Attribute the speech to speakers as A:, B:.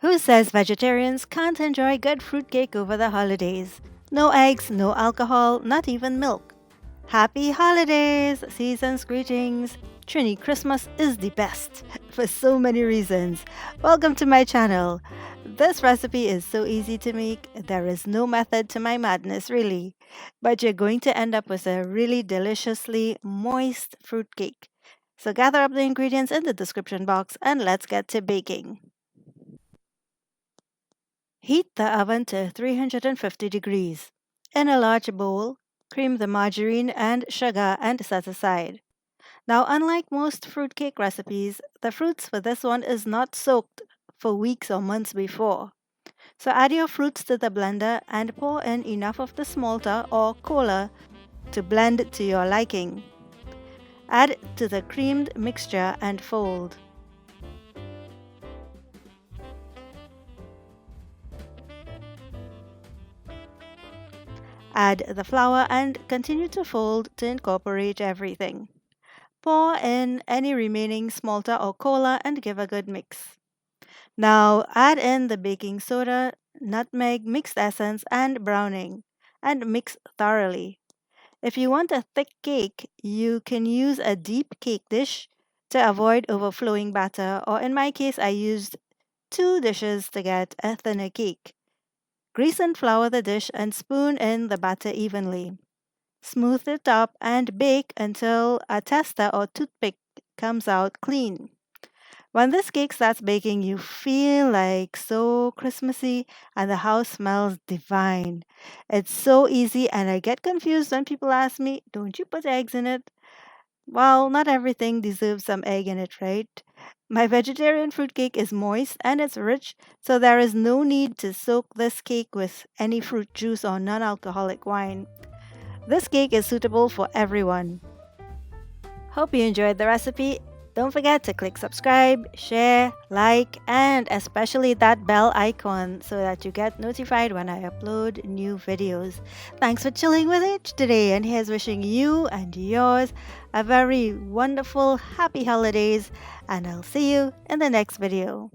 A: Who says vegetarians can't enjoy good fruitcake over the holidays? No eggs, no alcohol, not even milk. Happy holidays! Season's greetings! Trini Christmas is the best for so many reasons. Welcome to my channel. This recipe is so easy to make, there is no method to my madness, really. But you're going to end up with a really deliciously moist fruitcake. So gather up the ingredients in the description box and let's get to baking. Heat the oven to 350 degrees. In a large bowl, cream the margarine and sugar and set aside. Now, unlike most fruitcake recipes, the fruits for this one is not soaked for weeks or months before. So add your fruits to the blender and pour in enough of the smolter or cola to blend to your liking. Add to the creamed mixture and fold. Add the flour and continue to fold to incorporate everything. Pour in any remaining smolter or cola and give a good mix. Now add in the baking soda, nutmeg, mixed essence, and browning, and mix thoroughly. If you want a thick cake, you can use a deep cake dish to avoid overflowing batter, or in my case, I used 2 dishes to get a thinner cake. Grease and flour the dish and spoon in the batter evenly. Smooth the top and bake until a tester or toothpick comes out clean. When this cake starts baking, you feel like so Christmassy and the house smells divine. It's so easy, and I get confused when people ask me, "Don't you put eggs in it?" Well, not everything deserves some egg in it, right? My vegetarian fruitcake is moist and it's rich, so there is no need to soak this cake with any fruit juice or non alcoholic wine. This cake is suitable for everyone. Hope you enjoyed the recipe. Don't forget to click subscribe, share, like, and especially that bell icon so that you get notified when I upload new videos. Thanks for chilling with it today, and here's wishing you and yours a very wonderful, happy holidays, and I'll see you in the next video.